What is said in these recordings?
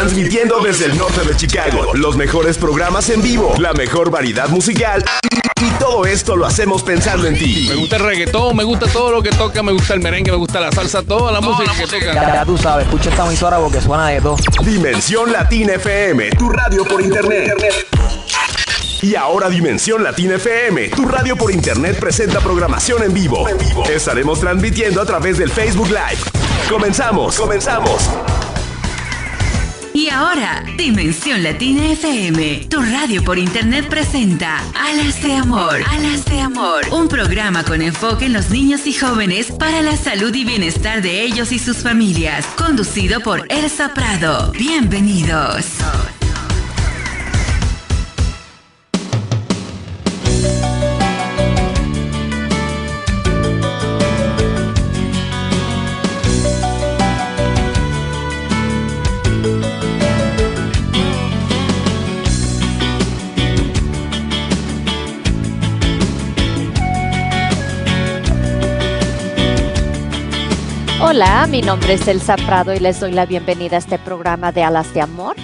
Transmitiendo desde el norte de Chicago, los mejores programas en vivo, la mejor variedad musical y todo esto lo hacemos pensando en ti. Me gusta el reggaetón, me gusta todo lo que toca, me gusta el merengue, me gusta la salsa, toda la música que toca. Ya tú sabes, escucha esta emisora porque suena de todo. Dimensión Latina FM, tu radio por internet. Y ahora Dimensión Latina FM, tu radio por internet presenta programación en vivo. Estaremos transmitiendo a través del Facebook Live. Comenzamos. Y ahora, Dimensión Latina FM, tu radio por internet presenta Alas de Amor. Alas de Amor, un programa con enfoque en los niños y jóvenes para la salud y bienestar de ellos y sus familias, conducido por Elsa Prado. Bienvenidos. Hola, mi nombre es Elsa Prado y les doy la bienvenida a este programa de Alas de Amor.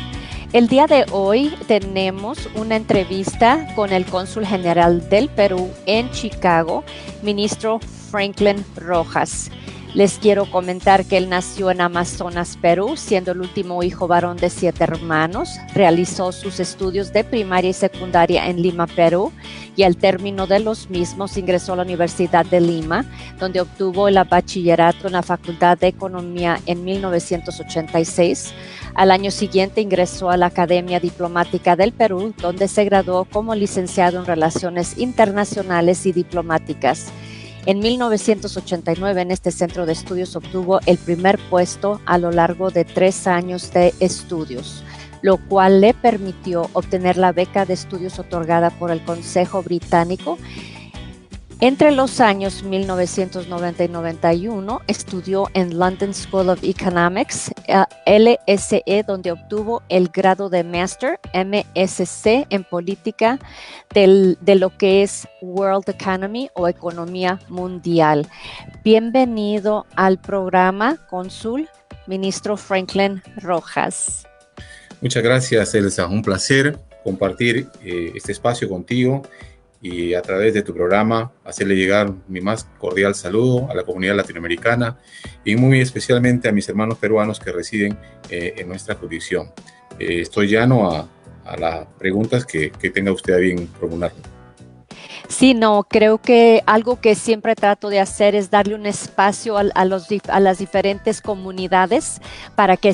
El día de hoy tenemos una entrevista con el cónsul general del Perú en Chicago, ministro Franklin Rojas. Les quiero comentar que él nació en Amazonas, Perú, siendo el último hijo varón de 7 hermanos. Realizó sus estudios de primaria y secundaria en Lima, Perú, y al término de los mismos ingresó a la Universidad de Lima, donde obtuvo el bachillerato en la Facultad de Economía en 1986. Al año siguiente ingresó a la Academia Diplomática del Perú, donde se graduó como licenciado en Relaciones Internacionales y Diplomáticas. En 1989, en este centro de estudios obtuvo el primer puesto a lo largo de 3 años de estudios, lo cual le permitió obtener la beca de estudios otorgada por el Consejo Británico. Entre los años 1990 y 91 estudió en London School of Economics, LSE, donde obtuvo el grado de Master MSc en Política de lo que es World Economy o Economía Mundial. Bienvenido al programa, cónsul, ministro Franklin Rojas. Muchas gracias, Elsa. Un placer compartir este espacio contigo y a través de tu programa hacerle llegar mi más cordial saludo a la comunidad latinoamericana y muy especialmente a mis hermanos peruanos que residen en nuestra jurisdicción. Estoy llano a las preguntas que tenga usted a bien formularme. Sí, no, creo que algo que siempre trato de hacer es darle un espacio a las diferentes comunidades para que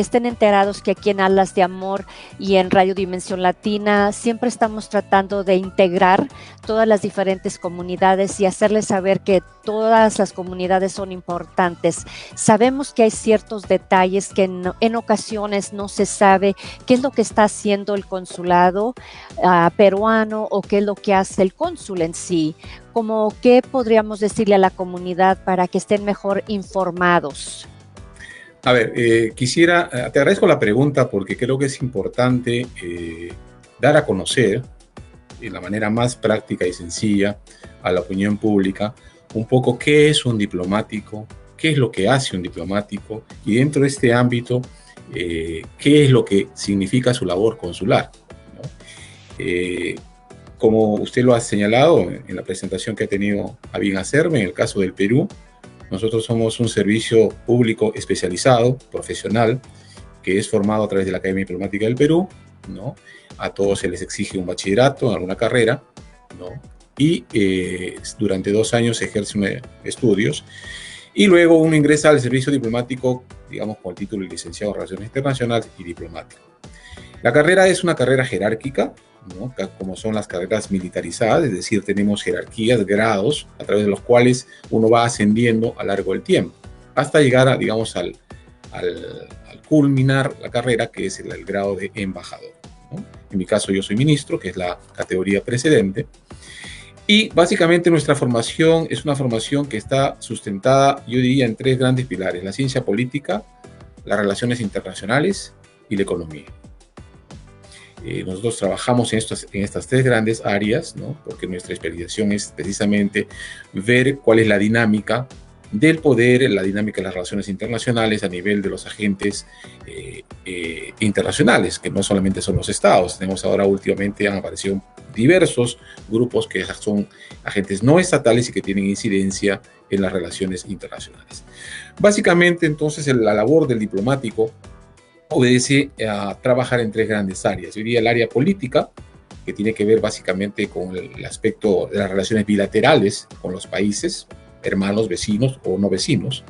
estén enterados que aquí en Alas de Amor y en Radio Dimensión Latina siempre estamos tratando de integrar todas las diferentes comunidades y hacerles saber que todas las comunidades son importantes. Sabemos que hay ciertos detalles que en ocasiones no se sabe qué es lo que está haciendo el consulado peruano o qué es lo que hace el cónsul en sí, como qué podríamos decirle a la comunidad para que estén mejor informados. A ver, te agradezco la pregunta porque creo que es importante dar a conocer de la manera más práctica y sencilla a la opinión pública un poco qué es un diplomático, qué es lo que hace un diplomático y dentro de este ámbito qué es lo que significa su labor consular, ¿no? Como usted lo ha señalado en la presentación que ha tenido a bien hacerme, en el caso del Perú, nosotros somos un servicio público especializado, profesional, que es formado a través de la Academia Diplomática del Perú, ¿no? A todos se les exige un bachillerato en alguna carrera, ¿no? Y durante 2 años se ejercen estudios, y luego uno ingresa al servicio diplomático, digamos, con el título de licenciado en Relaciones Internacionales y Diplomático. La carrera es una carrera jerárquica, ¿no? Como son las carreras militarizadas, es decir, tenemos jerarquías, grados, a través de los cuales uno va ascendiendo a lo largo del tiempo, hasta llegar a, digamos, al culminar la carrera, que es el grado de embajador, ¿no? En mi caso yo soy ministro, que es la categoría precedente, y básicamente nuestra formación es una formación que está sustentada, yo diría, en 3 grandes pilares: la ciencia política, las relaciones internacionales y la economía. Nosotros trabajamos en estas 3 grandes áreas, ¿no? Porque nuestra especialización es precisamente ver cuál es la dinámica del poder, la dinámica de las relaciones internacionales a nivel de los agentes internacionales, que no solamente son los estados. Tenemos ahora últimamente, han aparecido diversos grupos que son agentes no estatales y que tienen incidencia en las relaciones internacionales. Básicamente, entonces, la labor del diplomático obedece a trabajar en tres grandes áreas. Yo diría el área política, que tiene que ver básicamente con el aspecto de las relaciones bilaterales con los países, hermanos, vecinos o no vecinos.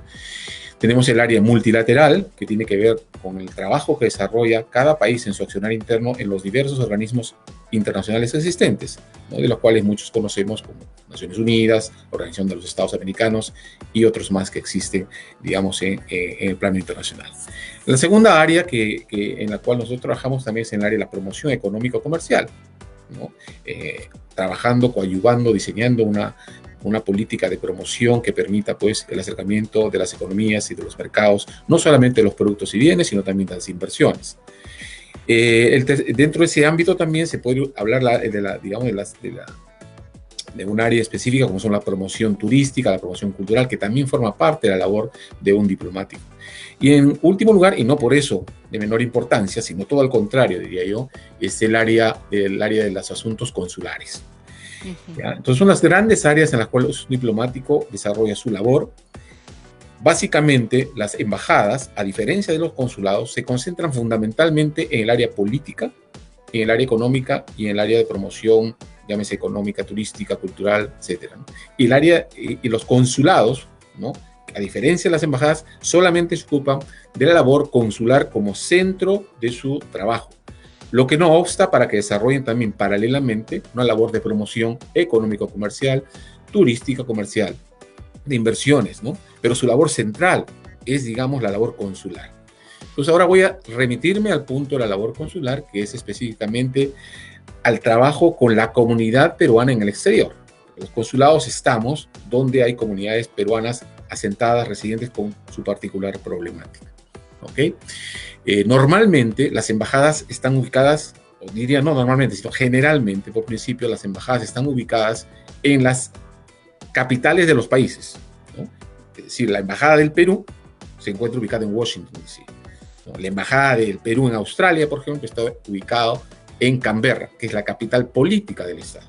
Tenemos el área multilateral, que tiene que ver con el trabajo que desarrolla cada país en su accionar interno en los diversos organismos internacionales existentes, ¿no? De los cuales muchos conocemos como Naciones Unidas, Organización de los Estados Americanos y otros más que existen, digamos, en el plano internacional. La segunda área en la cual nosotros trabajamos también es en el área de la promoción económico-comercial, ¿no? Trabajando, coadyuvando, diseñando una política de promoción que permita, pues, el acercamiento de las economías y de los mercados, no solamente de los productos y bienes, sino también de las inversiones. Dentro de ese ámbito también se puede hablar de un área específica como son la promoción turística, la promoción cultural, que también forma parte de la labor de un diplomático. Y en último lugar, y no por eso de menor importancia, sino todo al contrario, diría yo, es el área de los asuntos consulares. ¿Ya? Entonces son las grandes áreas en las cuales un diplomático desarrolla su labor. Básicamente, las embajadas, a diferencia de los consulados, se concentran fundamentalmente en el área política, en el área económica y en el área de promoción, llámese económica, turística, cultural, etc., ¿no? Y los consulados, ¿no?, a diferencia de las embajadas, solamente se ocupan de la labor consular como centro de su trabajo, lo que no obsta para que desarrollen también paralelamente una labor de promoción económico-comercial, turística, comercial, de inversiones, ¿no? Pero su labor central es, digamos, la labor consular. Entonces ahora voy a remitirme al punto de la labor consular, que es específicamente al trabajo con la comunidad peruana en el exterior. Los consulados estamos donde hay comunidades peruanas asentadas, residentes con su particular problemática. ¿Ok? Normalmente las embajadas están ubicadas, o diría no normalmente, sino generalmente, por principio, las embajadas están ubicadas en las capitales de los países, ¿no? Es decir, la embajada del Perú se encuentra ubicada en Washington, D.C., ¿no? La embajada del Perú en Australia, por ejemplo, está ubicado en Canberra, que es la capital política del estado.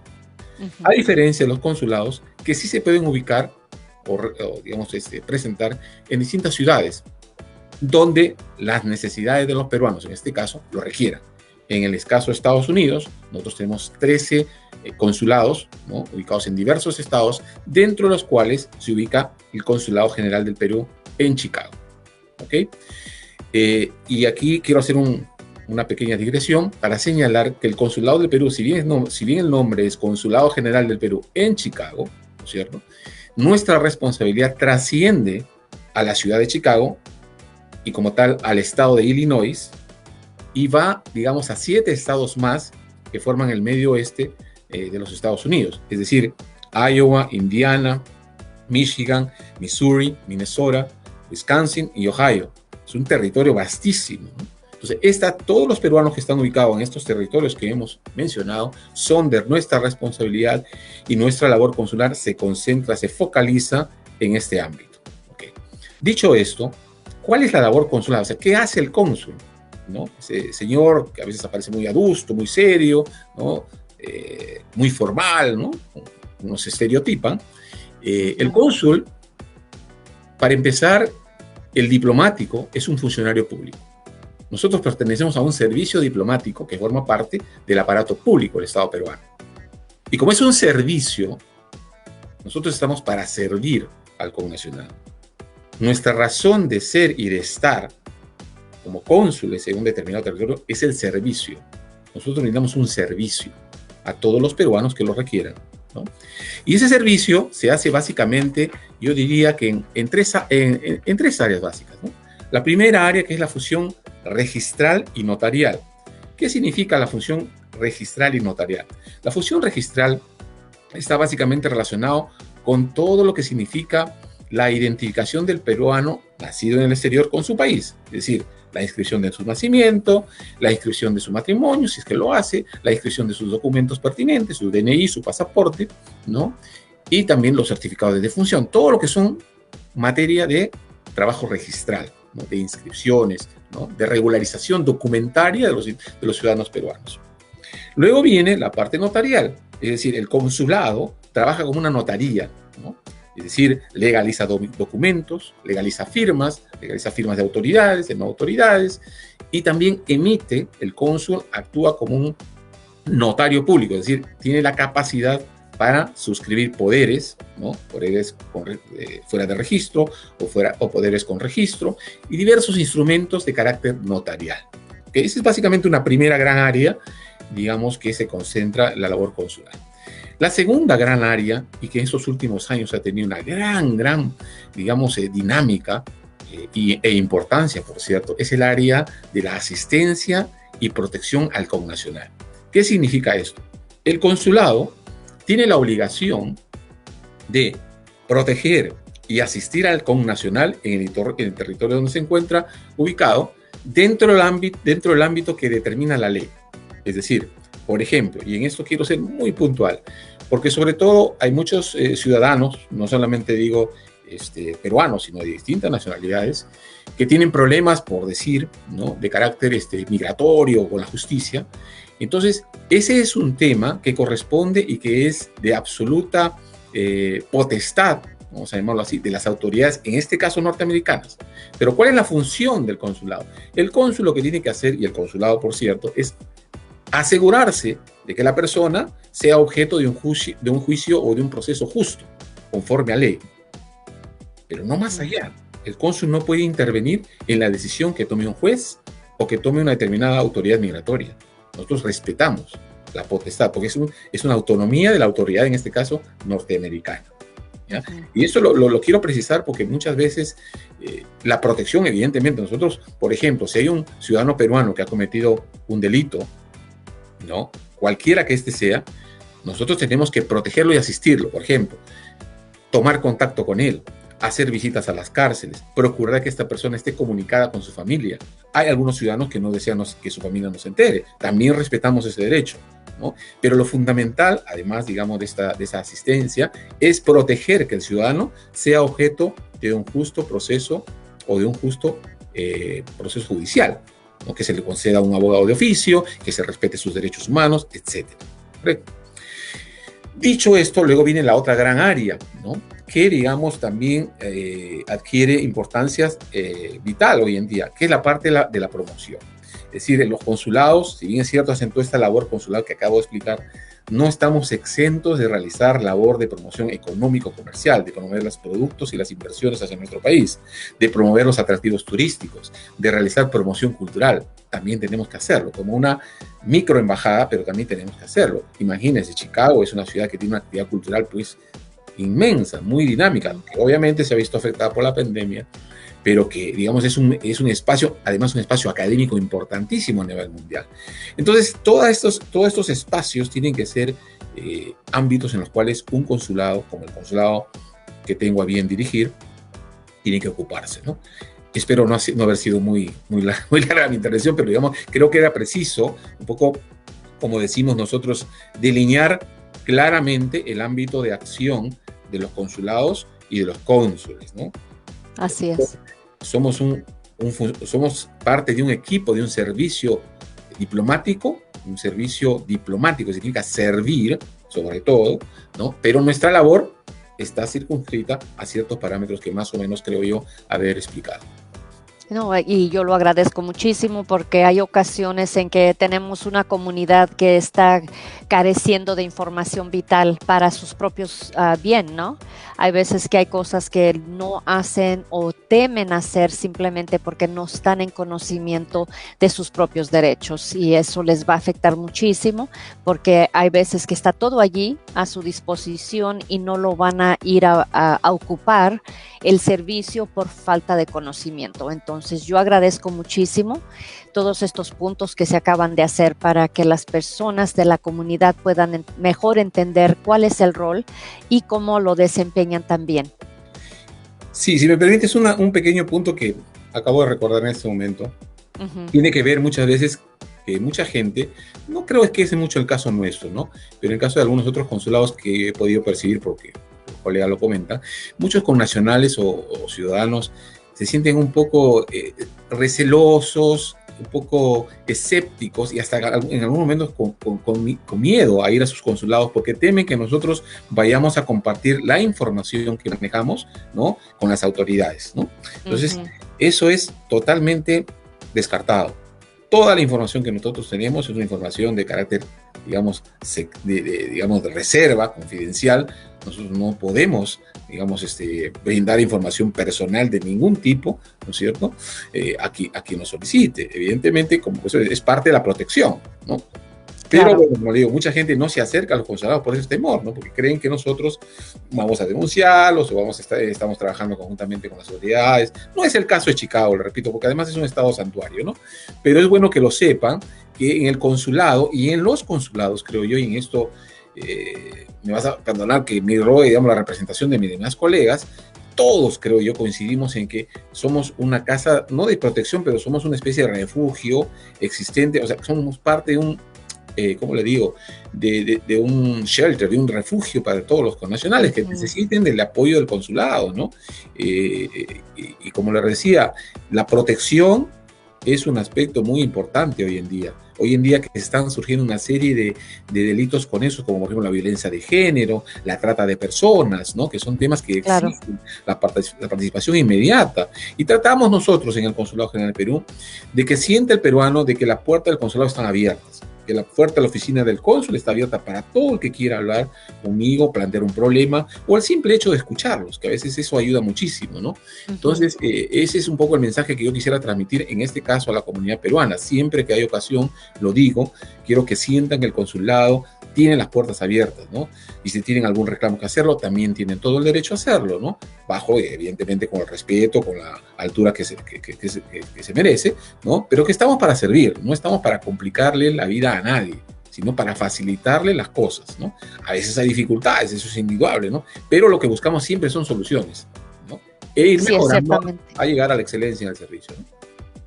A diferencia de los consulados, que sí se pueden ubicar o digamos, presentar en distintas ciudades, donde las necesidades de los peruanos, en este caso, lo requieran. En el caso de Estados Unidos, nosotros tenemos 13 consulados, ¿no?, ubicados en diversos estados, dentro de los cuales se ubica el Consulado General del Perú en Chicago. ¿Ok? Y aquí quiero hacer una pequeña digresión para señalar que el Consulado del Perú, si bien el nombre es Consulado General del Perú en Chicago, ¿no es cierto?, nuestra responsabilidad trasciende a la ciudad de Chicago y como tal al estado de Illinois y va, digamos, a 7 estados más que forman el medio oeste de los Estados Unidos, es decir, Iowa, Indiana, Michigan, Missouri, Minnesota, Wisconsin y Ohio. Es un territorio vastísimo, ¿no? Entonces, todos los peruanos que están ubicados en estos territorios que hemos mencionado son de nuestra responsabilidad y nuestra labor consular se concentra, se focaliza en este ámbito. ¿Okay? Dicho esto, ¿cuál es la labor consular? O sea, ¿qué hace el cónsul? ¿No? Ese señor que a veces aparece muy adusto, muy serio, ¿no? Muy formal, ¿no? Uno se estereotipa. El cónsul, para empezar, el diplomático es un funcionario público. Nosotros pertenecemos a un servicio diplomático que forma parte del aparato público del Estado peruano. Y como es un servicio, nosotros estamos para servir al connacional. Nuestra razón de ser y de estar como cónsules en un determinado territorio es el servicio. Nosotros brindamos un servicio a todos los peruanos que lo requieran, ¿no? Y ese servicio se hace básicamente, yo diría que en tres áreas básicas, ¿no? La primera área, que es la función registral y notarial. ¿Qué significa la función registral y notarial? La función registral está básicamente relacionado con todo lo que significa la identificación del peruano nacido en el exterior con su país, es decir, la inscripción de su nacimiento, la inscripción de su matrimonio, si es que lo hace, la inscripción de sus documentos pertinentes, su DNI, su pasaporte, ¿no? Y también los certificados de defunción, todo lo que son materia de trabajo registral, ¿no? De inscripciones, ¿no? De regularización documentaria de los ciudadanos peruanos. Luego viene la parte notarial, es decir, el consulado trabaja como una notaría, ¿no? Es decir, legaliza documentos, legaliza firmas de autoridades, de no autoridades, y también emite, el cónsul actúa como un notario público, es decir, tiene la capacidad para suscribir poderes, ¿no? Poderes fuera de registro o poderes con registro, y diversos instrumentos de carácter notarial. ¿Okay? Esa es básicamente una primera gran área, digamos, que se concentra en la labor consular. La segunda gran área, y que en estos últimos años ha tenido una gran, digamos, dinámica e importancia, por cierto, es el área de la asistencia y protección al connacional. ¿Qué significa esto? El consulado tiene la obligación de proteger y asistir al connacional en el territorio donde se encuentra ubicado dentro del ámbito que determina la ley. Es decir, por ejemplo, y en esto quiero ser muy puntual, porque sobre todo hay muchos ciudadanos, no solamente digo peruanos, sino de distintas nacionalidades, que tienen problemas, por decir, ¿no? De carácter migratorio con la justicia. Entonces, ese es un tema que corresponde y que es de absoluta potestad, vamos a llamarlo así, de las autoridades, en este caso norteamericanas. Pero ¿cuál es la función del consulado? El cónsul lo que tiene que hacer, y el consulado, por cierto, es asegurarse de que la persona sea objeto de un juicio o de un proceso justo, conforme a ley. Pero no más allá. El cónsul no puede intervenir en la decisión que tome un juez o que tome una determinada autoridad migratoria. Nosotros respetamos la potestad, porque es una autonomía de la autoridad, en este caso, norteamericana. ¿Ya? Y eso lo quiero precisar porque muchas veces la protección, evidentemente, nosotros, por ejemplo, si hay un ciudadano peruano que ha cometido un delito, ¿no? Cualquiera que sea, nosotros tenemos que protegerlo y asistirlo. Por ejemplo, tomar contacto con él, hacer visitas a las cárceles, procurar que esta persona esté comunicada con su familia. Hay algunos ciudadanos que no desean que su familia no se entere. También respetamos ese derecho, ¿no? Pero lo fundamental, además, digamos, de esa asistencia, es proteger que el ciudadano sea objeto de un justo proceso o de un justo proceso judicial, ¿no? Que se le conceda un abogado de oficio, que se respete sus derechos humanos, etc. ¿Correcto? Dicho esto, luego viene la otra gran área, ¿no? Que, digamos, también adquiere importancia vital hoy en día, que es la parte de la promoción. Es decir, en los consulados, si bien es cierto, hacen toda esta labor consular que acabo de explicar, no estamos exentos de realizar labor de promoción económico-comercial, de promover los productos y las inversiones hacia nuestro país, de promover los atractivos turísticos, de realizar promoción cultural. También tenemos que hacerlo, como una microembajada, pero también tenemos que hacerlo. Imagínense, Chicago es una ciudad que tiene una actividad cultural pues inmensa, muy dinámica, que obviamente se ha visto afectada por la pandemia, pero que, digamos, es un espacio, además un espacio académico importantísimo a nivel mundial. Entonces, todos estos espacios tienen que ser ámbitos en los cuales un consulado, como el consulado que tengo a bien dirigir, tiene que ocuparse, ¿no? Espero no haber sido muy larga mi intervención, pero, digamos, creo que era preciso, un poco, como decimos nosotros, delinear claramente el ámbito de acción de los consulados y de los cónsules, ¿no? Así es. Somos parte de un equipo, de un servicio diplomático. Un servicio diplomático significa servir, sobre todo, ¿no? Pero nuestra labor está circunscrita a ciertos parámetros que más o menos creo yo haber explicado. No, y yo lo agradezco muchísimo porque hay ocasiones en que tenemos una comunidad que está careciendo de información vital para sus propios bien, ¿no? Hay veces que hay cosas que no hacen o temen hacer simplemente porque no están en conocimiento de sus propios derechos y eso les va a afectar muchísimo porque hay veces que está todo allí a su disposición y no lo van a ir a ocupar el servicio por falta de conocimiento. Entonces yo agradezco muchísimo todos estos puntos que se acaban de hacer para que las personas de la comunidad puedan mejor entender cuál es el rol y cómo lo desempeñan también. Sí, si me permites un pequeño punto que acabo de recordar en este momento. Tiene que ver muchas veces que mucha gente, no creo que ese mucho el caso nuestro, ¿no? Pero en el caso de algunos otros consulados que he podido percibir porque colega lo comenta, muchos connacionales o ciudadanos se sienten un poco recelosos, un poco escépticos y hasta en algunos momentos con miedo a ir a sus consulados porque temen que nosotros vayamos a compartir la información que manejamos, ¿no?, con las autoridades, ¿no? Entonces, eso es totalmente descartado. Toda la información que nosotros tenemos es una información de carácter, digamos, digamos, de reserva, confidencial. Nosotros no podemos, digamos, brindar información personal de ningún tipo, ¿no es cierto?, a quien nos solicite. Evidentemente, como eso es parte de la protección, ¿no? Pero, Claro. bueno, como digo, mucha gente no se acerca a los consulados por ese temor, ¿no? Porque creen que nosotros vamos a denunciarlos o estamos trabajando conjuntamente con las autoridades. No es el caso de Chicago, le repito, porque además es un estado santuario, ¿no? Pero es bueno que lo sepan, que en el consulado y en los consulados, creo yo, y en esto me vas a perdonar que me robe, digamos, la representación de mis demás colegas, todos, creo yo, coincidimos en que somos una casa, no de protección, pero somos una especie de refugio existente, o sea, somos parte de un, ¿cómo le digo?, de un shelter, de un refugio para todos los connacionales que necesiten del apoyo del consulado, ¿no? Y como les decía, la protección es un aspecto muy importante hoy en día. Hoy en día que están surgiendo una serie de delitos con eso, como por ejemplo la violencia de género, la trata de personas, ¿no?, que son temas que Claro. exigen la participación inmediata. Y tratamos nosotros en el Consulado General del Perú de que sienta el peruano de que las puertas del consulado están abiertas, que la puerta de la oficina del cónsul está abierta para todo el que quiera hablar conmigo, plantear un problema, o el simple hecho de escucharlos, que a veces eso ayuda muchísimo, ¿no? Entonces, ese es un poco el mensaje que yo quisiera transmitir, en este caso a la comunidad peruana. Siempre que hay ocasión, lo digo, quiero que sientan que el consulado tiene las puertas abiertas, ¿no? Y si tienen algún reclamo que hacerlo, también tienen todo el derecho a hacerlo, ¿no? Bajo, evidentemente, con el respeto, con la altura que se merece, ¿no? Pero que estamos para servir, no estamos para complicarle la vida a nadie, sino para facilitarle las cosas, ¿no? A veces hay dificultades, eso es indudable, ¿no? Pero lo que buscamos siempre son soluciones, ¿no? E ir Sí, mejorando ciertamente. a llegar a la excelencia en el servicio, ¿no?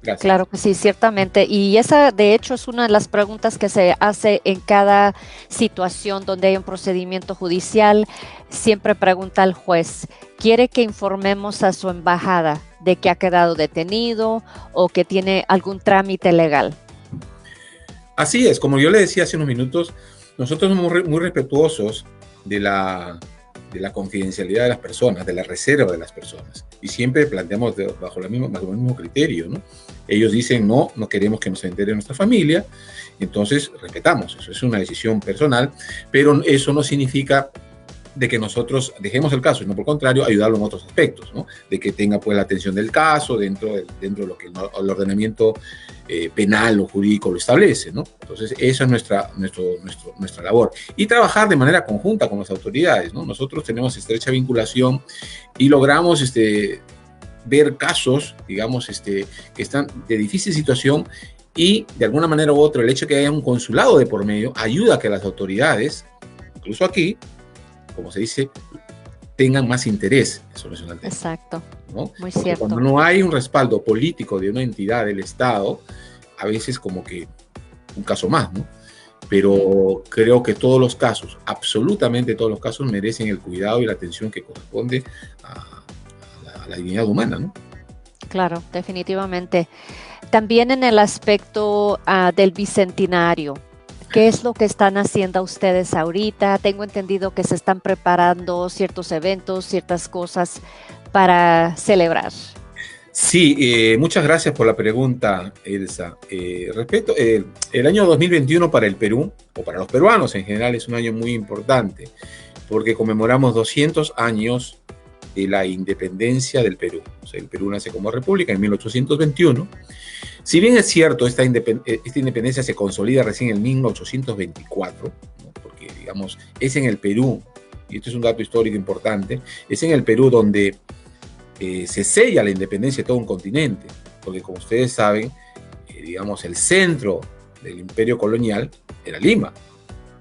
Gracias. Claro que sí, ciertamente. Y esa, de hecho, es una de las preguntas que se hace en cada situación donde hay un procedimiento judicial. Siempre pregunta al juez, ¿quiere que informemos a su embajada de que ha quedado detenido o que tiene algún trámite legal? Así es, como yo le decía hace unos minutos, nosotros somos muy respetuosos de la confidencialidad de las personas, de la reserva de las personas. Y siempre planteamos bajo el mismo criterio, ¿no? Ellos dicen, no queremos que nos entere nuestra familia, entonces respetamos, eso es una decisión personal, pero eso no significa de que nosotros dejemos el caso, sino por el contrario, ayudarlo en otros aspectos, ¿no? De que tenga pues la atención del caso dentro de lo que el ordenamiento penal o jurídico lo establece, ¿no? Entonces, esa es nuestra labor. Y trabajar de manera conjunta con las autoridades, ¿no? Nosotros tenemos estrecha vinculación y logramos ver casos, digamos, que están de difícil situación y, de alguna manera u otra, el hecho de que haya un consulado de por medio ayuda a que las autoridades, incluso aquí, como se dice, tengan más interés en solucionar el tema. Exacto, ¿no? muy Porque cierto. cuando no hay un respaldo político de una entidad del Estado, a veces como que un caso más, ¿no? Pero creo que todos los casos, absolutamente todos los casos, merecen el cuidado y la atención que corresponde a la dignidad humana, ¿no? Claro, definitivamente. También en el aspecto del bicentenario, ¿qué es lo que están haciendo ustedes ahorita? Tengo entendido que se están preparando ciertos eventos, ciertas cosas para celebrar. Sí, muchas gracias por la pregunta, Elsa. Respecto, el año 2021 para el Perú, o para los peruanos en general, es un año muy importante, porque conmemoramos 200 años de la independencia del Perú. O sea, el Perú nace como república en 1821. Si bien es cierto, esta independencia se consolida recién en 1824, ¿no? Porque, digamos, es en el Perú, y esto es un dato histórico importante, es en el Perú donde se sella la independencia de todo un continente, porque como ustedes saben, digamos, el centro del imperio colonial era Lima.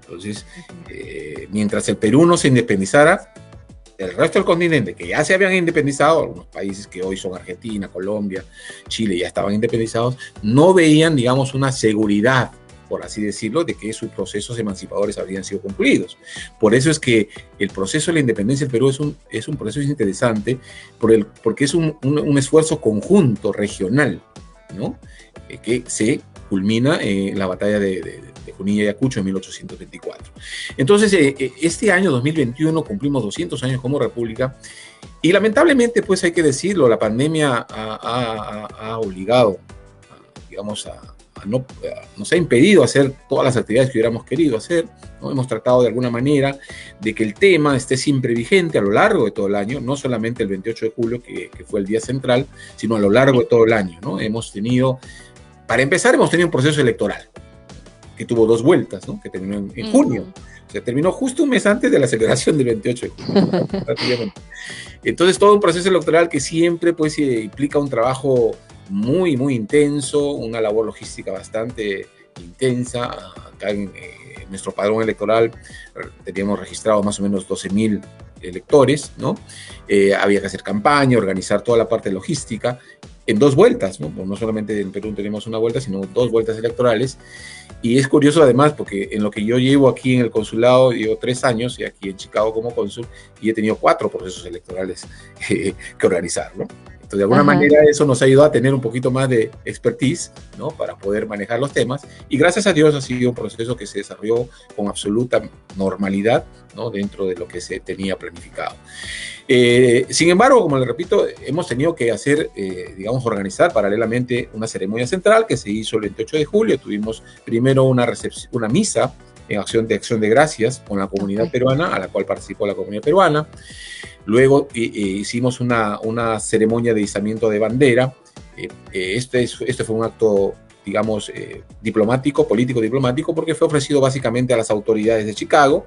Entonces, mientras el Perú no se independizara, el resto del continente, que ya se habían independizado, algunos países que hoy son Argentina, Colombia, Chile, ya estaban independizados, no veían, digamos, una seguridad por así decirlo, de que sus procesos emancipadores habrían sido concluidos. Por eso es que el proceso de la independencia del Perú es un proceso interesante, porque es un esfuerzo conjunto regional, ¿no? Que se culmina en la batalla de Junín y Ayacucho en 1824. Entonces, este año 2021 cumplimos 200 años como república y lamentablemente, pues hay que decirlo, la pandemia ha obligado, digamos, nos ha impedido hacer todas las actividades que hubiéramos querido hacer, ¿no? Hemos tratado de alguna manera de que el tema esté siempre vigente a lo largo de todo el año, no solamente el 28 de julio, que fue el día central, sino a lo largo de todo el año, ¿no? Para empezar, hemos tenido un proceso electoral que tuvo 2 vueltas, ¿no? Que terminó en junio. O sea, terminó justo un mes antes de la celebración del 28 de julio. Entonces, todo un proceso electoral que siempre pues, implica un trabajo muy, muy intenso, una labor logística bastante intensa. Acá en nuestro padrón electoral teníamos registrados más o menos 12,000 electores, ¿no? Había que hacer campaña, organizar toda la parte logística en 2 vueltas, ¿no? No solamente en Perú tenemos una vuelta, sino 2 vueltas electorales. Y es curioso además porque en lo que yo llevo aquí en el consulado, llevo 3 años y aquí en Chicago como cónsul, y he tenido 4 procesos electorales que organizar, ¿no? Entonces, de alguna manera eso nos ha ayudado a tener un poquito más de expertise, ¿no? Para poder manejar los temas. Y gracias a Dios ha sido un proceso que se desarrolló con absoluta normalidad, ¿no? Dentro de lo que se tenía planificado. Sin embargo, como le repito, hemos tenido que hacer, organizar paralelamente una ceremonia central que se hizo el 28 de julio. Tuvimos primero una misa en acción de gracias con la comunidad peruana, a la cual participó la comunidad peruana. Luego hicimos una ceremonia de izamiento de bandera. Este fue un acto, digamos, político-diplomático, porque fue ofrecido básicamente a las autoridades de Chicago,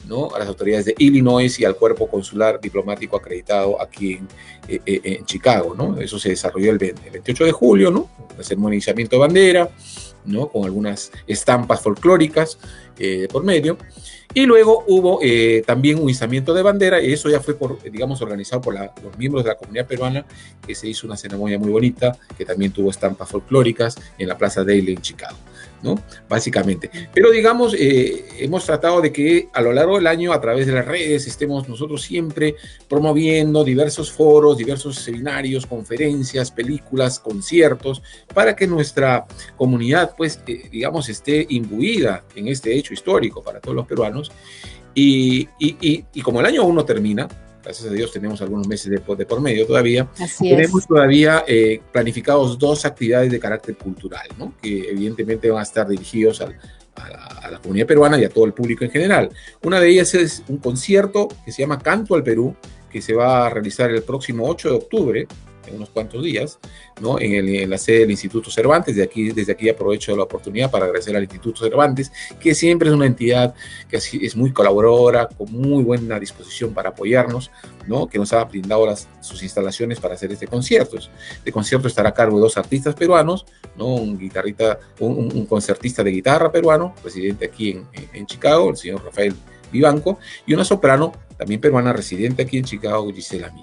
¿no? A las autoridades de Illinois y al cuerpo consular diplomático acreditado aquí en Chicago, ¿no? Eso se desarrolló el 28 de julio, ¿no? La ceremonia de izamiento de bandera, ¿no? Con algunas estampas folclóricas por medio. Y luego hubo también un izamiento de bandera, y eso ya fue, organizado por los miembros de la comunidad peruana, que se hizo una ceremonia muy bonita, que también tuvo estampas folclóricas en la Plaza Daly en Chicago, ¿no? Básicamente. Pero hemos tratado de que a lo largo del año, a través de las redes, estemos nosotros siempre promoviendo diversos foros, diversos seminarios, conferencias, películas, conciertos, para que nuestra comunidad, pues, esté imbuida en este hecho histórico para todos los peruanos. Y como el año aún no termina, gracias a Dios tenemos algunos meses de por medio todavía. Tenemos todavía planificados 2 actividades de carácter cultural, ¿no? Que evidentemente van a estar dirigidos a la comunidad peruana y a todo el público en general. Una de ellas es un concierto que se llama Canto al Perú, que se va a realizar el próximo 8 de octubre, en unos cuantos días, ¿no? En la sede del Instituto Cervantes. Desde aquí aprovecho la oportunidad para agradecer al Instituto Cervantes, que siempre es una entidad que es muy colaboradora, con muy buena disposición para apoyarnos, ¿no? Que nos ha brindado sus instalaciones para hacer este concierto. Este concierto estará a cargo de 2 artistas peruanos, ¿no? Un concertista de guitarra peruano, residente aquí en Chicago, el señor Rafael Vivanco, y una soprano también peruana residente aquí en Chicago, Gisela Mí.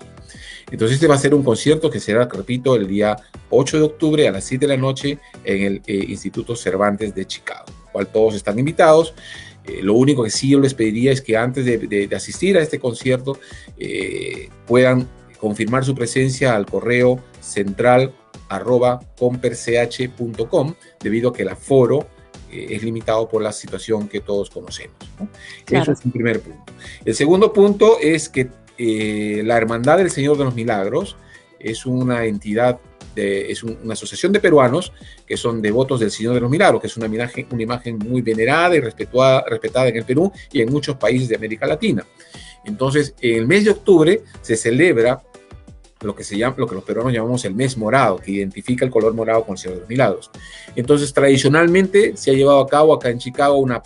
Entonces este va a ser un concierto que será, repito, el día 8 de octubre a las 7 de la noche en el Instituto Cervantes de Chicago, cual todos están invitados. Lo único que sí yo les pediría es que antes de asistir a este concierto puedan confirmar su presencia al correo central@comperch.com, debido a que el aforo es limitado por la situación que todos conocemos, ¿no? Claro. Eso es un primer punto. El segundo punto es que la Hermandad del Señor de los Milagros es una entidad, es una asociación de peruanos que son devotos del Señor de los Milagros, que es una imagen muy venerada y respetada en el Perú y en muchos países de América Latina. Entonces, en el mes de octubre se celebra lo que los peruanos llamamos el mes morado, que identifica el color morado con el Señor de los Milagros. Entonces, tradicionalmente se ha llevado a cabo acá en Chicago una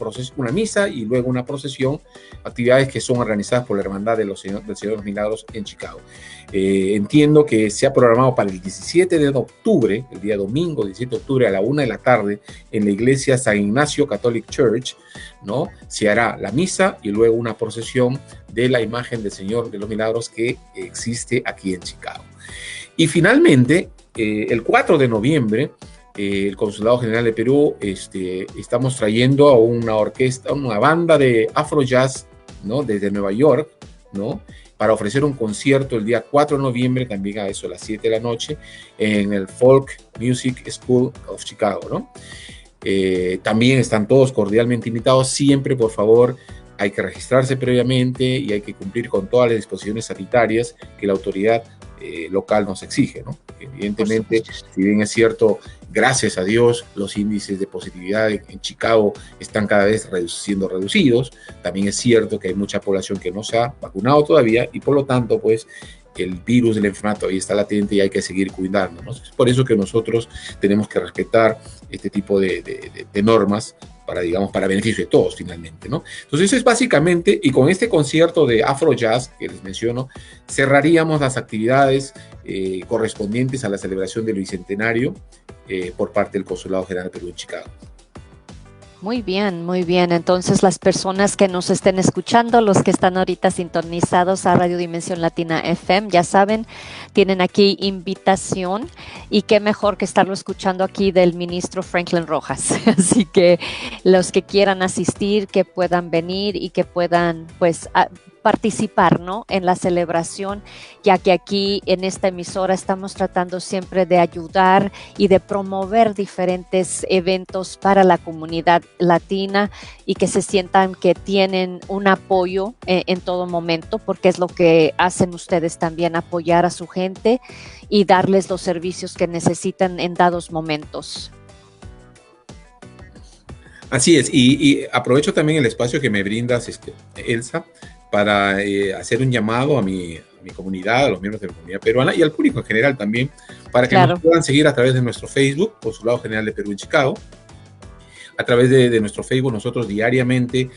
misa y luego una procesión, actividades que son organizadas por la Hermandad del Señor de los Milagros en Chicago. Entiendo que se ha programado para el 17 de octubre, el día domingo, 17 de octubre a la 1 de la tarde, en la iglesia San Ignacio Catholic Church, ¿no? Se hará la misa y luego una procesión de la imagen del Señor de los Milagros que existe aquí en Chicago. Y finalmente, el 4 de noviembre, el Consulado General de Perú, estamos trayendo a una orquesta, una banda de Afro Jazz, ¿no? Desde Nueva York, ¿no? Para ofrecer un concierto el día 4 de noviembre, también a eso a las 7 de la noche, en el Folk Music School of Chicago, ¿no? También están todos cordialmente invitados. Siempre, por favor, hay que registrarse previamente y hay que cumplir con todas las disposiciones sanitarias que la autoridad local nos exige, ¿no? Evidentemente, si bien es cierto, gracias a Dios, los índices de positividad en Chicago están cada vez siendo reducidos, también es cierto que hay mucha población que no se ha vacunado todavía y por lo tanto, pues, el virus del enfermedad todavía está latente y hay que seguir cuidándonos. Es por eso que nosotros tenemos que respetar este tipo de normas para, digamos, para beneficio de todos finalmente, ¿no? Entonces eso es básicamente, y con este concierto de Afro Jazz que les menciono, cerraríamos las actividades correspondientes a la celebración del Bicentenario por parte del Consulado General de Perú en Chicago. Muy bien, muy bien. Entonces, las personas que nos estén escuchando, los que están ahorita sintonizados a Radio Dimensión Latina FM, ya saben, tienen aquí invitación y qué mejor que estarlo escuchando aquí del ministro Franklin Rojas. Así que los que quieran asistir, que puedan venir y que puedan, pues, participar, ¿no?, en la celebración, ya que aquí en esta emisora estamos tratando siempre de ayudar y de promover diferentes eventos para la comunidad latina y que se sientan que tienen un apoyo en todo momento, porque es lo que hacen ustedes también, apoyar a su gente y darles los servicios que necesitan en dados momentos. Así es, y aprovecho también el espacio que me brindas, Elsa, para hacer un llamado a mi comunidad, a los miembros de la comunidad peruana y al público en general también, para que nos puedan seguir a través de nuestro Facebook, Consulado General de Perú en Chicago. A través de nuestro Facebook nosotros diariamente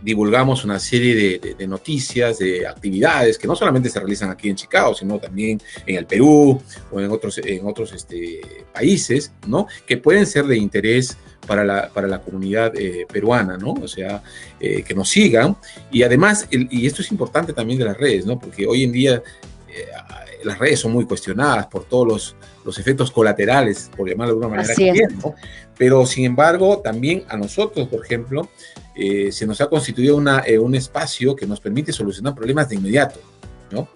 divulgamos una serie de noticias, de actividades que no solamente se realizan aquí en Chicago, sino también en el Perú o en otros países, ¿no?, que pueden ser de interés para la comunidad peruana, ¿no? O sea, que nos sigan. Y además, y esto es importante también de las redes, ¿no?, porque hoy en día las redes son muy cuestionadas por todos los efectos colaterales, por llamarlo de alguna manera, que tienen, ¿no? Pero, sin embargo, también a nosotros, por ejemplo, se nos ha constituido un espacio que nos permite solucionar problemas de inmediato, ¿no?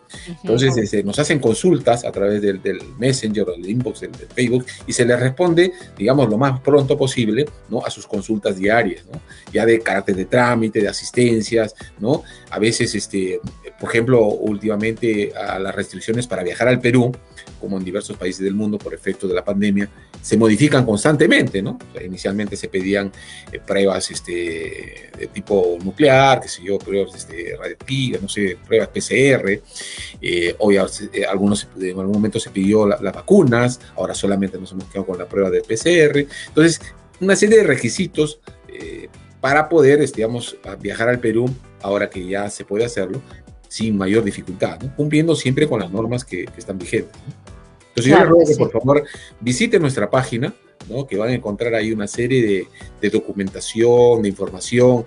Entonces nos hacen consultas a través del Messenger o del inbox del Facebook y se les responde, digamos, lo más pronto posible, ¿no?, a sus consultas diarias, ¿no?, ya de carácter de trámite, de asistencias, ¿no? A veces, por ejemplo, últimamente a las restricciones para viajar al Perú, como en diversos países del mundo por efecto de la pandemia, se modifican constantemente, ¿no? O sea, inicialmente se pedían pruebas de tipo nuclear, qué sé yo, pruebas radioactivas, no sé, pruebas PCR. Hoy en algún momento se pidió las vacunas, ahora solamente nos hemos quedado con la prueba del PCR. Entonces, una serie de requisitos para poder, digamos, viajar al Perú, ahora que ya se puede hacerlo, sin mayor dificultad, ¿no?, cumpliendo siempre con las normas que están vigentes, ¿no? Entonces yo les ruego que por favor visiten nuestra página, ¿no?, que van a encontrar ahí una serie de documentación, de información.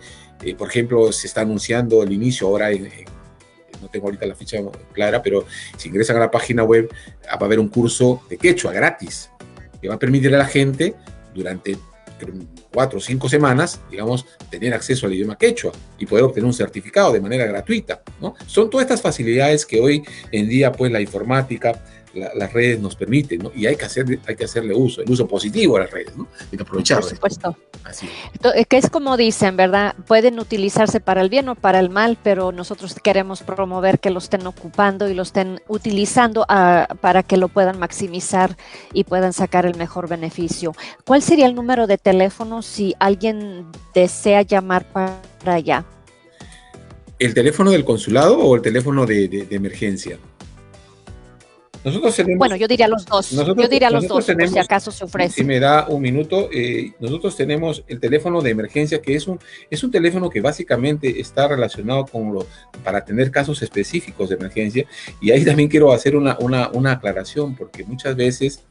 Por ejemplo, se está anunciando el inicio ahora no tengo ahorita la ficha clara, pero si ingresan a la página web va a haber un curso de quechua gratis que va a permitir a la gente durante 4 o 5 semanas, digamos, tener acceso al idioma quechua y poder obtener un certificado de manera gratuita, ¿no? Son todas estas facilidades que hoy en día, pues, la informática, las redes nos permiten, ¿no? Y hay que hacerle uso, el uso positivo de las redes, ¿no? Hay que aprovecharlo. Por supuesto. Así es. Que es como dicen, ¿verdad? Pueden utilizarse para el bien o para el mal, pero nosotros queremos promover que lo estén ocupando y lo estén utilizando para que lo puedan maximizar y puedan sacar el mejor beneficio. ¿Cuál sería el número de teléfono si alguien desea llamar para allá? ¿El teléfono del consulado o el teléfono de emergencia? Nosotros tenemos, bueno, yo diría los dos. Por si acaso se ofrece. Si me da un minuto, nosotros tenemos el teléfono de emergencia, que es un teléfono que básicamente está relacionado para tener casos específicos de emergencia. Y ahí también quiero hacer una aclaración, porque muchas veces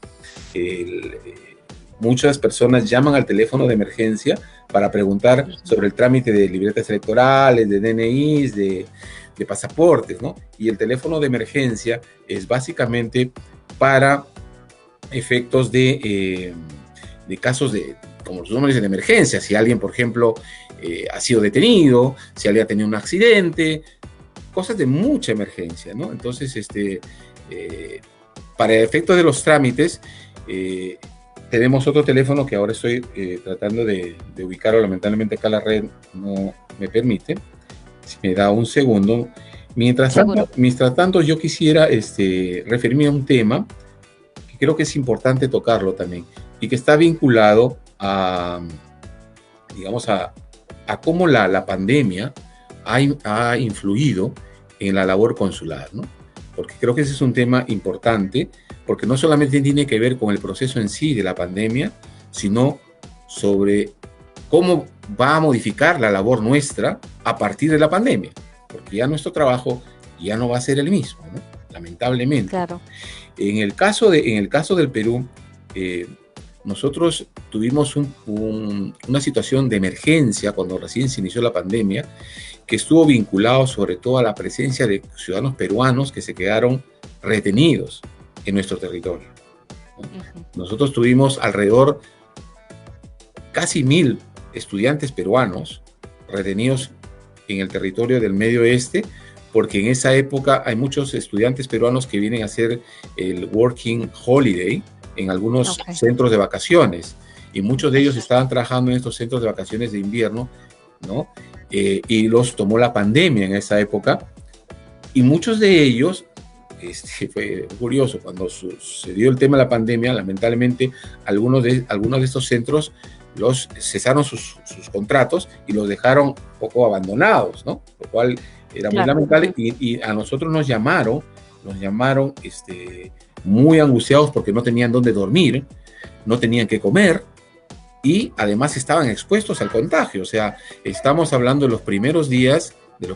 muchas personas llaman al teléfono de emergencia para preguntar sobre el trámite de libretas electorales, de DNIs, de pasaportes, ¿no? Y el teléfono de emergencia es básicamente para efectos de casos de, como los nombres, de emergencia. Si alguien, por ejemplo, ha sido detenido, si alguien ha tenido un accidente, cosas de mucha emergencia, ¿no? Entonces, para efectos de los trámites, tenemos otro teléfono que ahora estoy tratando de ubicarlo. Lamentablemente acá la red no me permite. Si me da un segundo. Mientras tanto, yo quisiera referirme a un tema que creo que es importante tocarlo también y que está vinculado a, digamos, a cómo la pandemia ha influido en la labor consular, ¿no? Porque creo que ese es un tema importante, porque no solamente tiene que ver con el proceso en sí de la pandemia, sino sobre cómo va a modificar la labor nuestra a partir de la pandemia, porque ya nuestro trabajo ya no va a ser el mismo, ¿no? Lamentablemente. Claro. En el caso del Perú, nosotros tuvimos una situación de emergencia cuando recién se inició la pandemia, que estuvo vinculado sobre todo a la presencia de ciudadanos peruanos que se quedaron retenidos en nuestro territorio, ¿no? Nosotros tuvimos alrededor casi 1.000 estudiantes peruanos retenidos en el territorio del Medio Oeste, porque en esa época hay muchos estudiantes peruanos que vienen a hacer el Working Holiday en algunos centros de vacaciones, y muchos de ellos estaban trabajando en estos centros de vacaciones de invierno, ¿no? Y los tomó la pandemia en esa época, y muchos de ellos, fue curioso, cuando sucedió el tema de la pandemia, lamentablemente algunos de estos centros cesaron sus contratos y los dejaron un poco abandonados, ¿no? Lo cual era muy lamentable, y a nosotros nos llamaron muy angustiados porque no tenían dónde dormir, no tenían qué comer, y además estaban expuestos al contagio. O sea, estamos hablando de los primeros días de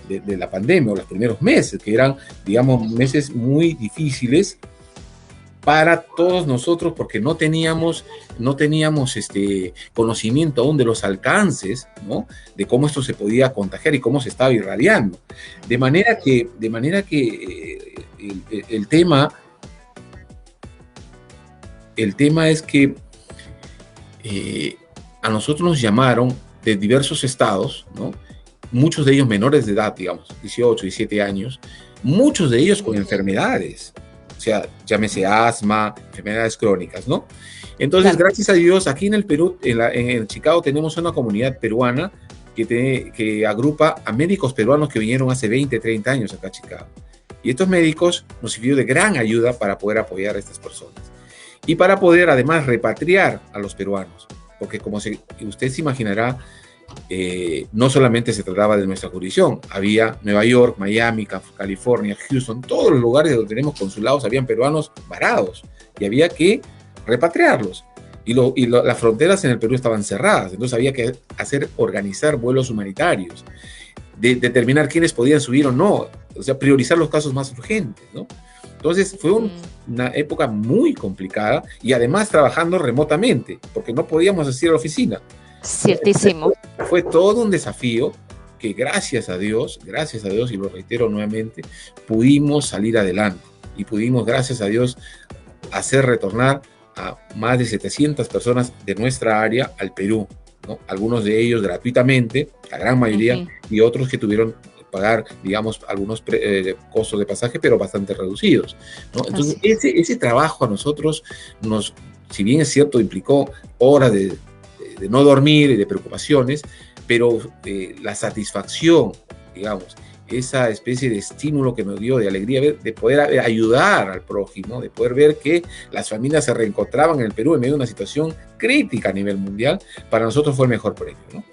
la pandemia, o los primeros meses, que eran, digamos, meses muy difíciles para todos nosotros, porque no teníamos conocimiento aún de los alcances, ¿no? De cómo esto se podía contagiar y cómo se estaba irradiando. De manera que el tema es que a nosotros nos llamaron de diversos estados, ¿no? Muchos de ellos menores de edad, digamos, 18, 17 años, muchos de ellos con enfermedades, o sea, llámese asma, enfermedades crónicas, ¿no? Entonces, gracias a Dios, aquí en el Perú, en Chicago, tenemos una comunidad peruana que agrupa a médicos peruanos que vinieron hace 20, 30 años acá a Chicago. Y estos médicos nos sirvió de gran ayuda para poder apoyar a estas personas. Y para poder, además, repatriar a los peruanos. Porque como usted se imaginará, no solamente se trataba de nuestra jurisdicción, había Nueva York, Miami, California, Houston, todos los lugares donde tenemos consulados, habían peruanos varados y había que repatriarlos. Y las fronteras en el Perú estaban cerradas, entonces había que organizar vuelos humanitarios, determinar quiénes podían subir o no, o sea, priorizar los casos más urgentes, ¿no? Entonces fue una época muy complicada, y además trabajando remotamente, porque no podíamos asistir a la oficina. Ciertísimo. Fue todo un desafío que gracias a Dios, y lo reitero nuevamente, pudimos salir adelante y pudimos, gracias a Dios, hacer retornar a más de 700 personas de nuestra área al Perú, ¿no? Algunos de ellos gratuitamente, la gran mayoría, y otros que tuvieron que pagar, digamos, algunos costos de pasaje, pero bastante reducidos, ¿no? Entonces, ese trabajo a nosotros si bien es cierto, implicó horas de no dormir y de preocupaciones, pero la satisfacción, digamos, esa especie de estímulo que nos dio, de alegría, de poder ayudar al prójimo, de poder ver que las familias se reencontraban en el Perú en medio de una situación crítica a nivel mundial, para nosotros fue el mejor premio, ¿no?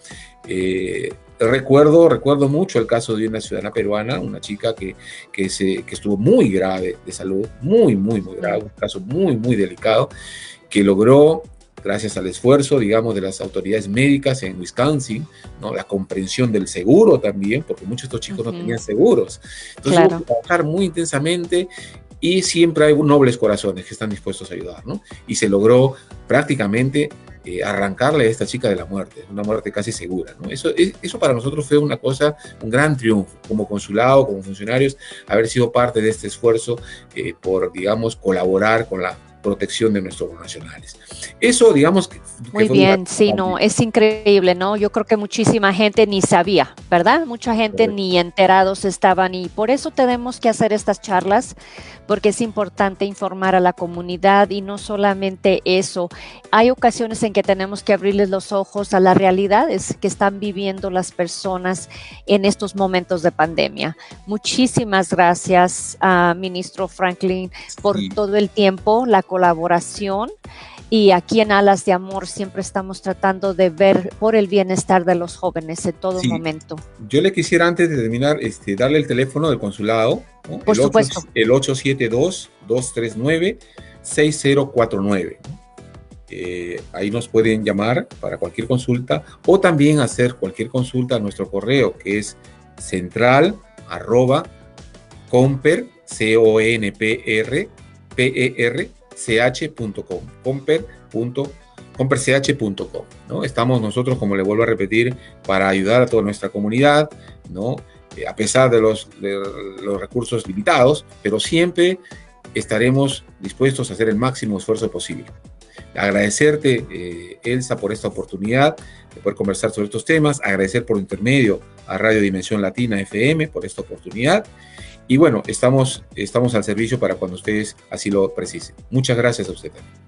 Recuerdo mucho el caso de una ciudadana peruana, una chica que estuvo muy grave de salud, muy grave, un caso muy delicado, que logró, gracias al esfuerzo, digamos, de las autoridades médicas en Wisconsin, ¿no? La comprensión del seguro también, porque muchos de estos chicos no tenían seguros. Entonces hubo que trabajar muy intensamente, y siempre hay nobles corazones que están dispuestos a ayudar, ¿no? Y se logró prácticamente arrancarle a esta chica de la muerte, una muerte casi segura, ¿no? Eso para nosotros fue una cosa, un gran triunfo, como consulado, como funcionarios, haber sido parte de este esfuerzo por, digamos, colaborar con la protección de nuestros nacionales. Eso, digamos que muy bien, sí, no, es increíble, ¿no? Yo creo que muchísima gente ni sabía, ¿verdad? Mucha gente ni enterados estaban, y por eso tenemos que hacer estas charlas, porque es importante informar a la comunidad. Y no solamente eso, hay ocasiones en que tenemos que abrirles los ojos a las realidades que están viviendo las personas en estos momentos de pandemia. Muchísimas gracias, ministro Franklin, por todo el tiempo, la colaboración. Y aquí en Alas de Amor siempre estamos tratando de ver por el bienestar de los jóvenes en todo momento. Yo le quisiera, antes de terminar, darle el teléfono del consulado, ¿no? Por supuesto. El 872-239-6049. Ahí nos pueden llamar para cualquier consulta, o también hacer cualquier consulta a nuestro correo, que es central@comper, comperch.com, comperch.com, ¿no? Estamos nosotros, como le vuelvo a repetir, para ayudar a toda nuestra comunidad, ¿no? A pesar de los recursos limitados, pero siempre estaremos dispuestos a hacer el máximo esfuerzo posible. Agradecerte, Elsa, por esta oportunidad de poder conversar sobre estos temas, agradecer por intermedio a Radio Dimensión Latina FM por esta oportunidad. Y bueno, estamos al servicio para cuando ustedes así lo precisen. Muchas gracias a usted también.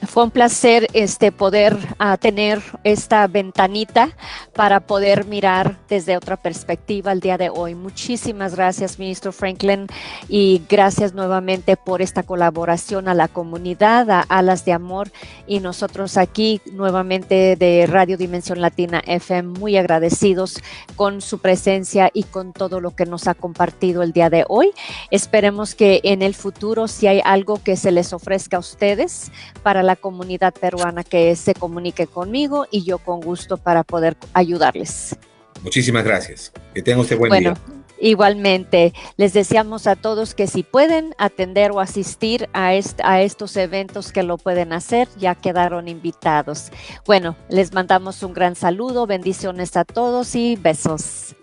Fue un placer poder tener esta ventanita para poder mirar desde otra perspectiva el día de hoy. Muchísimas gracias, ministro Franklin, y gracias nuevamente por esta colaboración a la comunidad, a Alas de Amor, y nosotros aquí nuevamente de Radio Dimensión Latina FM, muy agradecidos con su presencia y con todo lo que nos ha compartido el día de hoy. Esperemos que en el futuro, si hay algo que se les ofrezca a ustedes para la comunidad peruana, que se comunique conmigo y yo con gusto para poder ayudarles. Muchísimas gracias. Que tengan usted buen día. Igualmente, les deseamos a todos que si pueden atender o asistir a estos eventos, que lo pueden hacer, ya quedaron invitados. Bueno, les mandamos un gran saludo, bendiciones a todos y besos.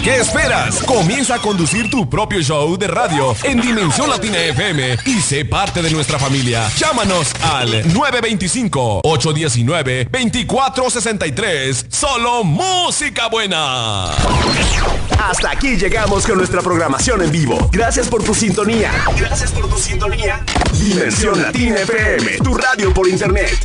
¿Qué esperas? Comienza a conducir tu propio show de radio en Dimensión Latina FM y sé parte de nuestra familia. Llámanos al 925-819-2463. Solo música buena. Hasta aquí llegamos con nuestra programación en vivo. Gracias por tu sintonía. Dimensión Latina FM, tu radio por internet.